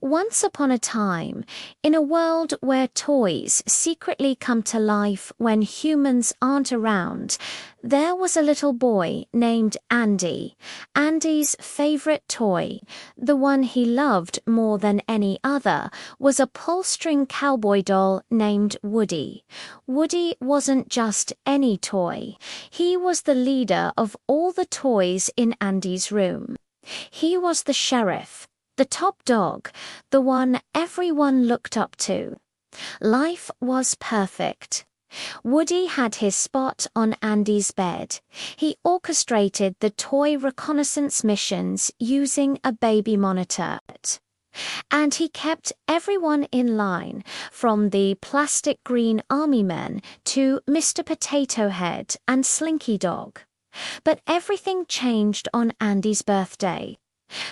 Once upon a time, in a world where toys secretly come to life when humans aren't around, there was a little boy named Andy. Andy's favorite toy, the one he loved more than any other, was a pull-string cowboy doll named Woody. Woody wasn't just any toy. He was the leader of all the toys in Andy's room. He was the sheriff, the top dog, the one everyone looked up to. Life was perfect. Woody had his spot on Andy's bed. He orchestrated the toy reconnaissance missions using a baby monitor. And he kept everyone in line, from the plastic green army men to Mr. Potato Head and Slinky Dog. But everything changed on Andy's birthday.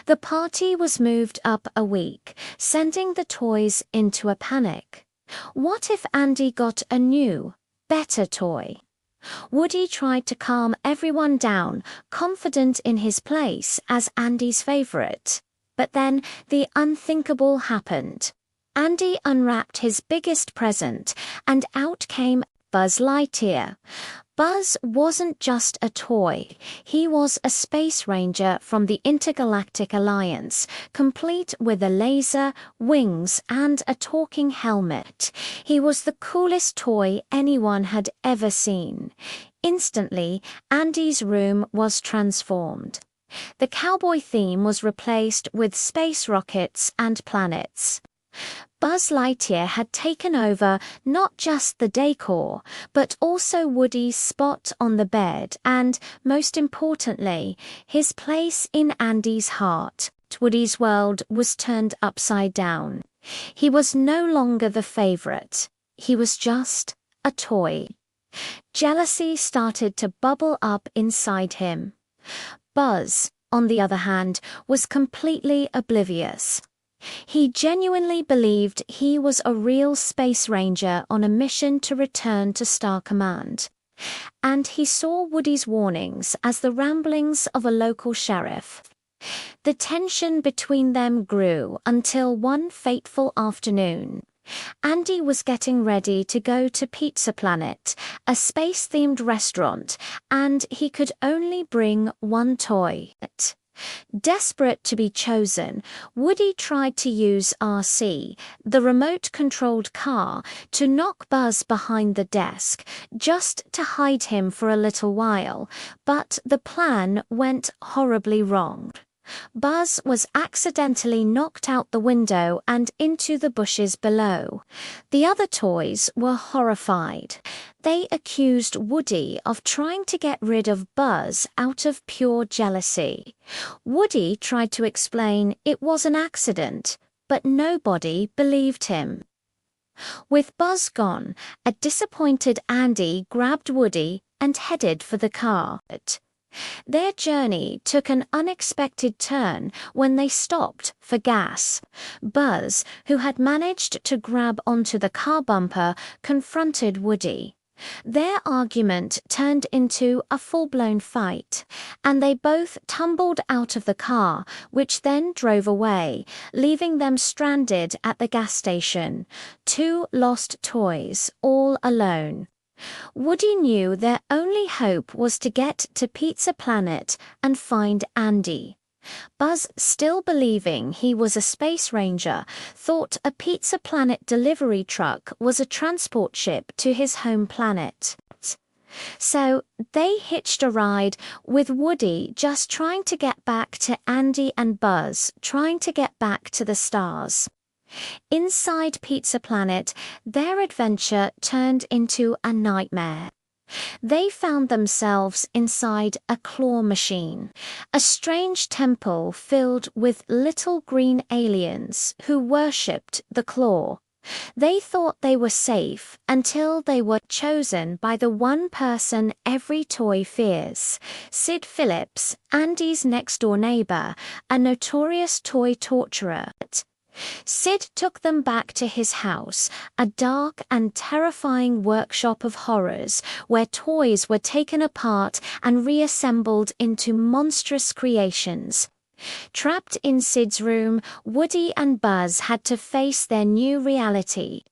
The party was moved up a week, sending the toys into a panic. What if Andy got a new, better toy? Woody tried to calm everyone down, confident in his place as Andy's favorite. But then the unthinkable happened. Andy unwrapped his biggest present, and out came Buzz Lightyear. Buzz wasn't just a toy. He was a space ranger from the Intergalactic Alliance, complete with a laser, wings, and a talking helmet. He was the coolest toy anyone had ever seen. Instantly, Andy's room was transformed. The cowboy theme was replaced with space rockets and planets. Buzz Lightyear had taken over not just the decor, but also Woody's spot on the bed and, most importantly, his place in Andy's heart. Woody's world was turned upside down. He was no longer the favorite. He was just a toy. Jealousy started to bubble up inside him. Buzz, on the other hand, was completely oblivious. He genuinely believed he was a real space ranger on a mission to return to Star Command. And he saw Woody's warnings as the ramblings of a local sheriff. The tension between them grew until one fateful afternoon. Andy was getting ready to go to Pizza Planet, a space-themed restaurant, and he could only bring one toy. Desperate to be chosen, Woody tried to use RC, the remote-controlled car, to knock Buzz behind the desk, just to hide him for a little while, but the plan went horribly wrong. Buzz was accidentally knocked out the window and into the bushes below. The other toys were horrified. They accused Woody of trying to get rid of Buzz out of pure jealousy. Woody tried to explain it was an accident, but nobody believed him. With Buzz gone, a disappointed Andy grabbed Woody and headed for the car. Their journey took an unexpected turn when they stopped for gas. Buzz, who had managed to grab onto the car bumper, confronted Woody. Their argument turned into a full-blown fight, and they both tumbled out of the car, which then drove away, leaving them stranded at the gas station. Two lost toys, all alone. Woody knew their only hope was to get to Pizza Planet and find Andy. Buzz, still believing he was a space ranger, thought a Pizza Planet delivery truck was a transport ship to his home planet. So they hitched a ride, with Woody just trying to get back to Andy and Buzz trying to get back to the stars. Inside Pizza Planet, their adventure turned into a nightmare. They found themselves inside a claw machine, a strange temple filled with little green aliens who worshipped the claw. They thought they were safe until they were chosen by the one person every toy fears, Sid Phillips, Andy's next-door neighbor, a notorious toy torturer. Sid took them back to his house, a dark and terrifying workshop of horrors where toys were taken apart and reassembled into monstrous creations. Trapped in Sid's room, Woody and Buzz had to face their new reality.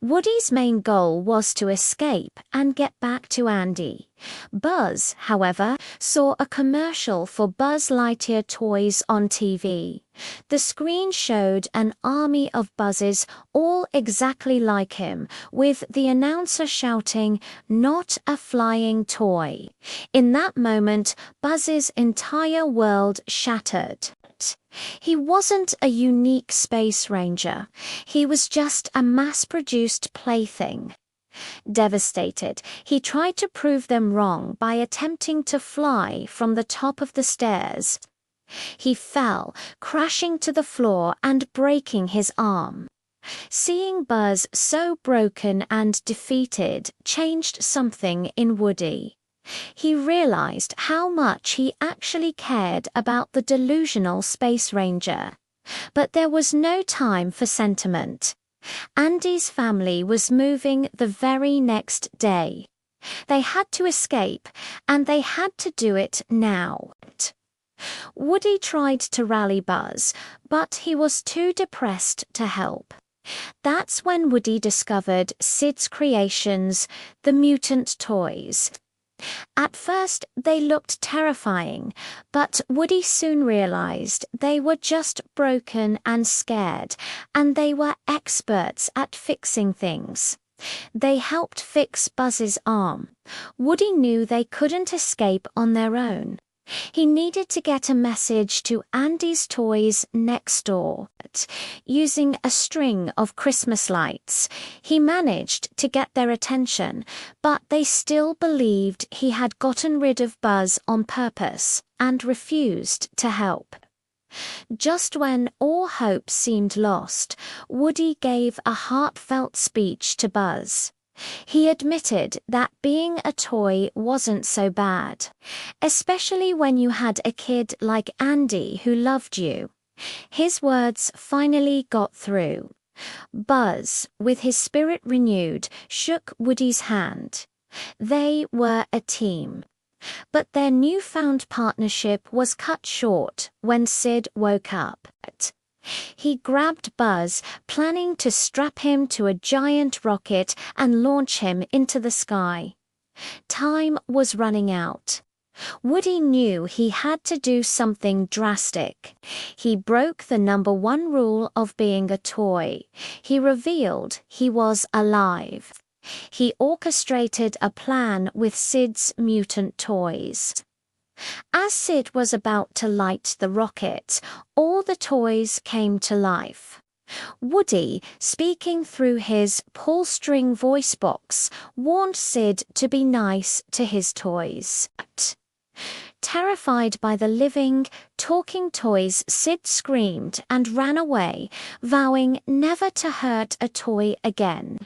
Woody's main goal was to escape and get back to Andy. Buzz, however, saw a commercial for Buzz Lightyear toys on TV. The screen showed an army of Buzzes, all exactly like him, with the announcer shouting, "Not a flying toy." In that moment, Buzz's entire world shattered. He wasn't a unique space ranger. He was just a mass-produced plaything. Devastated, he tried to prove them wrong by attempting to fly from the top of the stairs. He fell, crashing to the floor and breaking his arm. Seeing Buzz so broken and defeated changed something in Woody. He realized how much he actually cared about the delusional Space Ranger. But there was no time for sentiment. Andy's family was moving the very next day. They had to escape, and they had to do it now. Woody tried to rally Buzz, but he was too depressed to help. That's when Woody discovered Sid's creations, the mutant toys. At first, they looked terrifying, but Woody soon realized they were just broken and scared, and they were experts at fixing things. They helped fix Buzz's arm. Woody knew they couldn't escape on their own. He needed to get a message to Andy's toys next door. Using a string of Christmas lights, he managed to get their attention, but they still believed he had gotten rid of Buzz on purpose and refused to help. Just when all hope seemed lost, Woody gave a heartfelt speech to Buzz. He admitted that being a toy wasn't so bad, especially when you had a kid like Andy who loved you. His words finally got through. Buzz, with his spirit renewed, shook Woody's hand. They were a team. But their newfound partnership was cut short when Sid woke up. He grabbed Buzz, planning to strap him to a giant rocket and launch him into the sky. Time was running out. Woody knew he had to do something drastic. He broke the #1 rule of being a toy. He revealed he was alive. He orchestrated a plan with Sid's mutant toys. As Sid was about to light the rocket, all the toys came to life. Woody, speaking through his pull-string voice box, warned Sid to be nice to his toys. Terrified by the living, talking toys, Sid screamed and ran away, vowing never to hurt a toy again.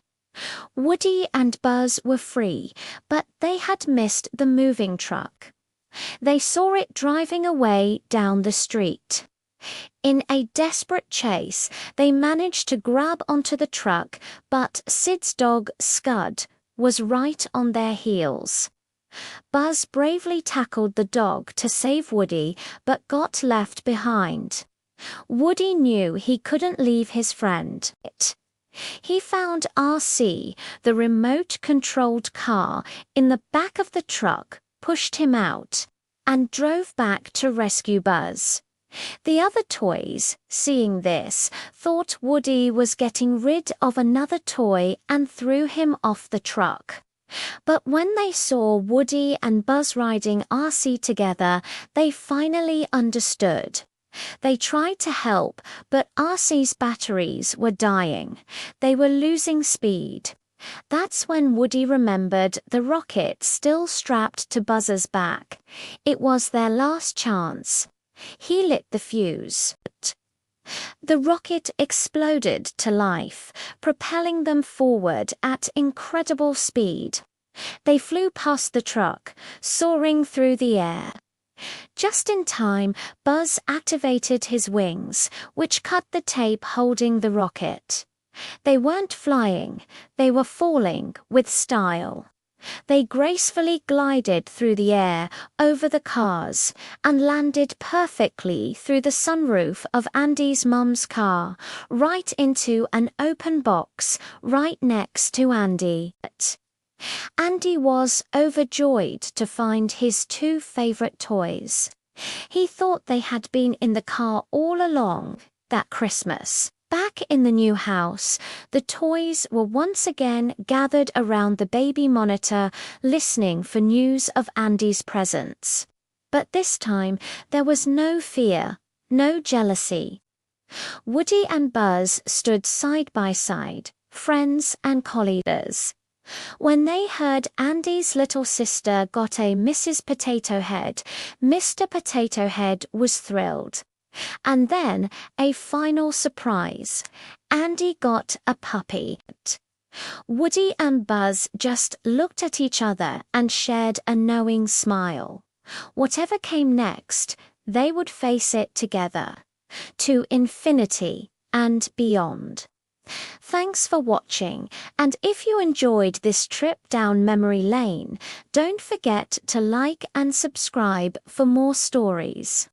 Woody and Buzz were free, but they had missed the moving truck. They saw it driving away down the street. In a desperate chase, they managed to grab onto the truck, but Sid's dog, Scud, was right on their heels. Buzz bravely tackled the dog to save Woody, but got left behind. Woody knew he couldn't leave his friend. He found RC, the remote-controlled car, in the back of the truck, pushed him out, and drove back to rescue Buzz. The other toys, seeing this, thought Woody was getting rid of another toy and threw him off the truck. But when they saw Woody and Buzz riding RC together, they finally understood. They tried to help, but RC's batteries were dying. They were losing speed. That's when Woody remembered the rocket still strapped to Buzz's back. It was their last chance. He lit the fuse. The rocket exploded to life, propelling them forward at incredible speed. They flew past the truck, soaring through the air. Just in time, Buzz activated his wings, which cut the tape holding the rocket. They weren't flying, they were falling with style. They gracefully glided through the air, over the cars, and landed perfectly through the sunroof of Andy's mum's car, right into an open box right next to Andy. Andy was overjoyed to find his two favorite toys. He thought they had been in the car all along that Christmas. Back in the new house, the toys were once again gathered around the baby monitor, listening for news of Andy's presents. But this time, there was no fear, no jealousy. Woody and Buzz stood side by side, friends and colleagues. When they heard Andy's little sister got a Mrs. Potato Head, Mr. Potato Head was thrilled. And then, a final surprise. Andy got a puppy. Woody and Buzz just looked at each other and shared a knowing smile. Whatever came next, they would face it together. To infinity and beyond. Thanks for watching, and if you enjoyed this trip down memory lane, don't forget to like and subscribe for more stories.